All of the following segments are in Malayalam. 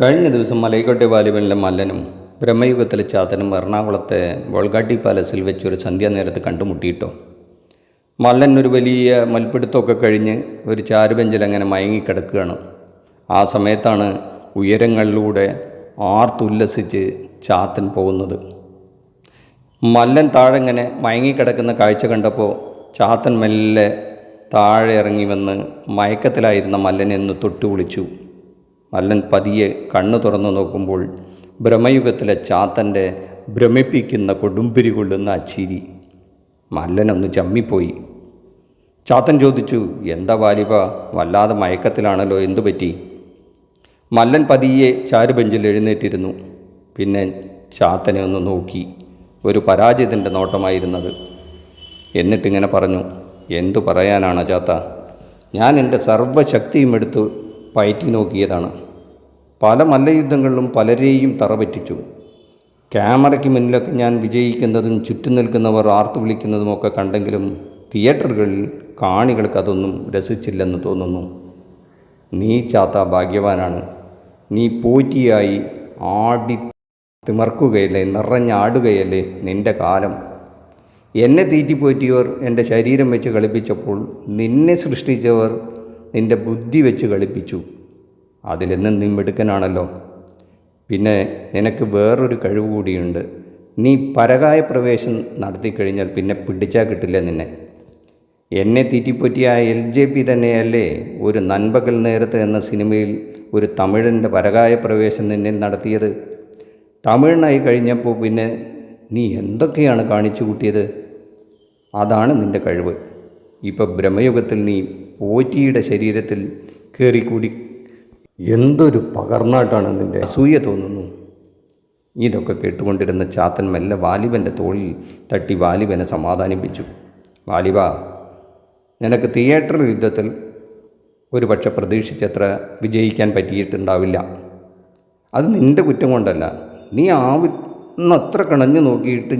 കഴിഞ്ഞ ദിവസം മലൈക്കോട്ടെ വാലിബനിലെ മല്ലനും ബ്രഹ്മയുഗത്തിലെ ചാത്തനും എറണാകുളത്തെ ബോൾഗാട്ടി പാലസിൽ വെച്ച് ഒരു സന്ധ്യാനേരത്ത് കണ്ടുമുട്ടിയിട്ടോ. മല്ലൻ ഒരു വലിയ മൽപ്പിടുത്തമൊക്കെ കഴിഞ്ഞ് ഒരു ചാരുബെഞ്ചിൽ അങ്ങനെ മയങ്ങിക്കിടക്കുകയാണ്. ആ സമയത്താണ് ഉയരങ്ങളിലൂടെ ആർത്തുല്ലസിച്ച് ചാത്തൻ പോകുന്നത്. മല്ലൻ താഴെ ഇങ്ങനെ മയങ്ങിക്കിടക്കുന്ന കാഴ്ച കണ്ടപ്പോൾ ചാത്തൻ മെല്ലെ താഴെ ഇറങ്ങി വന്ന് മയക്കത്തിലായിരുന്ന മല്ലനെ ഒന്ന് തൊട്ടു വിളിച്ചു. മല്ലൻ പതിയെ കണ്ണു തുറന്നു നോക്കുമ്പോൾ ബ്രഹ്മയുഗത്തിലെ ചാത്തൻ്റെ ഭ്രമിപ്പിക്കുന്ന കൊടുമ്പിരി കൊള്ളുന്ന ചിരി. മല്ലനൊന്ന് ചമ്മിപ്പോയി. ചാത്തൻ ചോദിച്ചു, എന്താ വാലിബ, വല്ലാതെ മയക്കത്തിലാണല്ലോ, എന്തു പറ്റി? മല്ലൻ പതിയെ ചാരുബെഞ്ചിൽ എഴുന്നേറ്റിരുന്നു. പിന്നെ ചാത്തനെ ഒന്ന് നോക്കി. ഒരു പരാജിതൻ്റെ നോട്ടമായിരുന്നത്. എന്നിട്ടിങ്ങനെ പറഞ്ഞു, എന്തു പറയാനാണ് ചാത്ത, ഞാൻ എൻ്റെ സർവ്വശക്തിയും എടുത്ത് പയറ്റി നോക്കിയതാണ്. പല മല്ലയുദ്ധങ്ങളിലും പലരെയും തറപറ്റിച്ചു. ക്യാമറയ്ക്ക് മുന്നിലൊക്കെ ഞാൻ വിജയിക്കുന്നതും ചുറ്റും നിൽക്കുന്നവർ ആർത്തു വിളിക്കുന്നതുമൊക്കെ കണ്ടെങ്കിലും തിയേറ്ററുകളിൽ കാണികൾക്ക് അതൊന്നും രസിച്ചില്ലെന്ന് തോന്നുന്നു. നീ ചാത്ത ഭാഗ്യവാനാണ്. നീ പോറ്റിയായി ആടി തിമർക്കുകയല്ലേ, നിറഞ്ഞാടുകയല്ലേ നിൻ്റെ കാലം. എന്നെ തീറ്റിപ്പോറ്റിയവർ എൻ്റെ ശരീരം വെച്ച് കളിപ്പിച്ചപ്പോൾ നിന്നെ സൃഷ്ടിച്ചവർ നിൻ്റെ ബുദ്ധി വെച്ച് കളിപ്പിച്ചു. അതിലെന്നും നീ മിടുക്കനാണല്ലോ. പിന്നെ നിനക്ക് വേറൊരു കഴിവ് കൂടിയുണ്ട്. നീ പരകായ പ്രവേശം നടത്തിക്കഴിഞ്ഞാൽ പിന്നെ പിടിച്ചാൽ കിട്ടില്ല നിന്നെ. എന്നെ തീറ്റിപ്പറ്റിയ LJP തന്നെയല്ലേ ഒരു നൻപകൽ നേരത്ത് എന്ന സിനിമയിൽ ഒരു തമിഴൻ്റെ പരകായ പ്രവേശം നിന്നിൽ നടത്തിയത്. തമിഴനായി കഴിഞ്ഞപ്പോൾ പിന്നെ നീ എന്തൊക്കെയാണ് കാണിച്ചു കൂട്ടിയത്. അതാണ് നിൻ്റെ കഴിവ്. ഇപ്പോൾ ബ്രഹ്മയുഗത്തിൽ നീ പോറ്റിയുടെ ശരീരത്തിൽ കയറിക്കൂടി. എന്തൊരു പകർന്നാട്ടാണ് നിൻ്റെ, അസൂയ തോന്നുന്നു. ഇതൊക്കെ കേട്ടുകൊണ്ടിരുന്ന ചാത്തൻ മെല്ലെ വാലിബൻ്റെ തോളിൽ തട്ടി വാലിബനെ സമാധാനിപ്പിച്ചു. വാലിബ, നിനക്ക് തിയേറ്റർ യുദ്ധത്തിൽ ഒരു പക്ഷെ പ്രതീക്ഷിച്ചത്ര വിജയിക്കാൻ പറ്റിയിട്ടുണ്ടാവില്ല. അത് നിൻ്റെ കുറ്റം കൊണ്ടല്ല. നീ ആവുന്നത്ര കിണഞ്ഞു നോക്കിയിട്ട്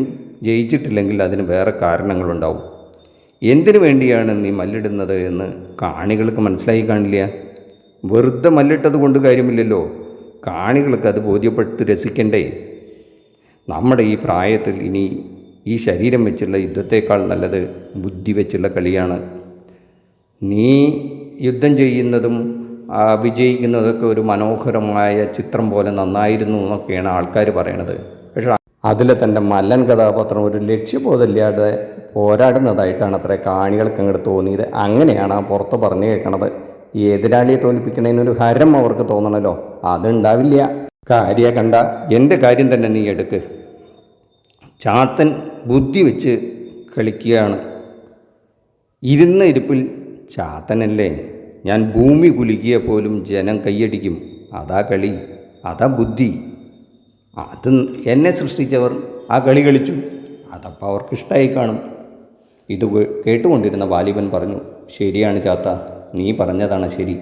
ജയിച്ചിട്ടില്ലെങ്കിൽ അതിന് വേറെ കാരണങ്ങളുണ്ടാവും. എന്തിനു വേണ്ടിയാണ് നീ മല്ലിടുന്നത് എന്ന് കാണികൾക്ക് മനസ്സിലായി കാണില്ല. വെറുതെ മല്ലിട്ടത് കൊണ്ട് കാര്യമില്ലല്ലോ. കാണികൾക്ക് അത് ബോധ്യപ്പെട്ട് രസിക്കണ്ടേ. നമ്മുടെ ഈ പ്രായത്തിൽ ഇനി ഈ ശരീരം വെച്ചുള്ള യുദ്ധത്തേക്കാൾ നല്ലത് ബുദ്ധി വെച്ചുള്ള കളിയാണ്. നീ യുദ്ധം ചെയ്യുന്നതും വിജയിക്കുന്നതൊക്കെ ഒരു മനോഹരമായ ചിത്രം പോലെ നന്നായിരുന്നു എന്നൊക്കെയാണ് ആൾക്കാർ പറയണത്. പക്ഷേ അതിലെ തൻ്റെ മല്ലൻ കഥാപാത്രം ഒരു ലക്ഷ്യബോധമില്ലാതെ പോരാടുന്നതായിട്ടാണ് അത്ര കാണികൾക്ക് അങ്ങോട്ട് തോന്നിയത്. അങ്ങനെയാണ് ആ പുറത്ത് പറഞ്ഞു കേൾക്കണത്. ഈ എതിരാളിയെ തോൽപ്പിക്കണതിനൊരു ഹരം അവർക്ക് തോന്നണല്ലോ. അതുണ്ടാവില്ല. കാര്യ കണ്ട എൻ്റെ കാര്യം തന്നെ നീ എടുക്ക്. ചാത്തൻ ബുദ്ധി വെച്ച് കളിക്കുകയാണ്. ഇരുന്ന ഇരിപ്പിൽ ചാത്തനല്ലേ, ഞാൻ ഭൂമി കുലുക്കിയ പോലും ജനം കൈയടിക്കും. അതാ കളി, അതാ ബുദ്ധി. അത് എന്നെ സൃഷ്ടിച്ചവർ ആ കളി കളിച്ചു. അതപ്പോൾ അവർക്ക് ഇഷ്ടമായി കാണും. ഇത് കേട്ടുകൊണ്ടിരുന്ന വാലിബൻ പറഞ്ഞു, ശരിയാണ് ചാത്ത, നീ പറഞ്ഞതാണ് ശരി.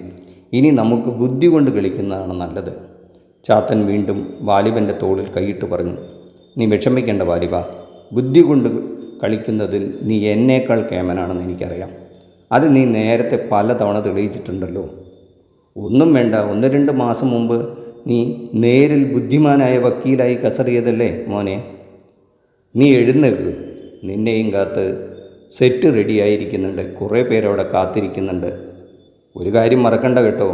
ഇനി നമുക്ക് ബുദ്ധി കൊണ്ട് കളിക്കുന്നതാണ് നല്ലത്. ചാത്തൻ വീണ്ടും വാലിബൻ്റെ തോളിൽ കൈയിട്ട് പറഞ്ഞു, നീ വിഷമിക്കേണ്ട വാലിബ. ബുദ്ധി കൊണ്ട് കളിക്കുന്നതിൽ നീ എന്നേക്കാൾ കേമനാണെന്ന് എനിക്കറിയാം. അത് നീ നേരത്തെ പലതവണ തെളിയിച്ചിട്ടുണ്ടല്ലോ. ഒന്നും വേണ്ട, 1-2 മാസം മുമ്പ് നീ നേരിൽ ബുദ്ധിമാനായ വക്കീലായി കസറിയതല്ലേ മോനെ. നീ എഴുന്നേൽക്ക്. നിന്നെയും കാത്ത് സെറ്റ് റെഡിയായിരിക്കുന്നുണ്ട്. കുറേ പേരവിടെ കാത്തിരിക്കുന്നുണ്ട്. ഒരു കാര്യം മറക്കണ്ട കേട്ടോ,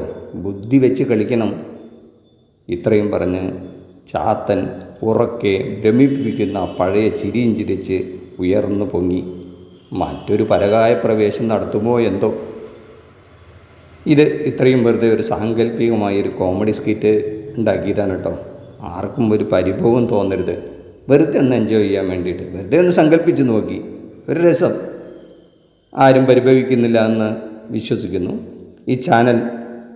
ബുദ്ധി വെച്ച് കളിക്കണം. ഇത്രയും പറഞ്ഞ് ചാത്തൻ ഉറക്കെ ഭ്രമിപ്പിക്കുന്ന പഴയ ചിരിയും ചിരിച്ച് ഉയർന്നു പൊങ്ങി. മറ്റൊരു പരകായ പ്രവേശം നടത്തുമോ എന്തോ. ഇത് ഇത്രയും വെറുതെ ഒരു സാങ്കല്പികമായൊരു കോമഡി സ്കിറ്റ് ഉണ്ടാക്കിയതാണ് കേട്ടോ. ആർക്കും ഒരു പരിഭവം തോന്നരുത്. വെറുതെ ഒന്ന് എൻജോയ് ചെയ്യാൻ വേണ്ടിയിട്ട് വെറുതെ ഒന്ന് സങ്കല്പിച്ച് നോക്കി. ഒരു രസം. ആരും പരിഭവിക്കുന്നില്ല എന്ന് വിശ്വസിക്കുന്നു. ഈ ചാനൽ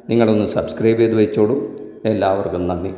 നിങ്ങളൊന്ന് സബ്സ്ക്രൈബ് ചെയ്ത് വെച്ചോളൂ. എല്ലാവർക്കും നന്ദി.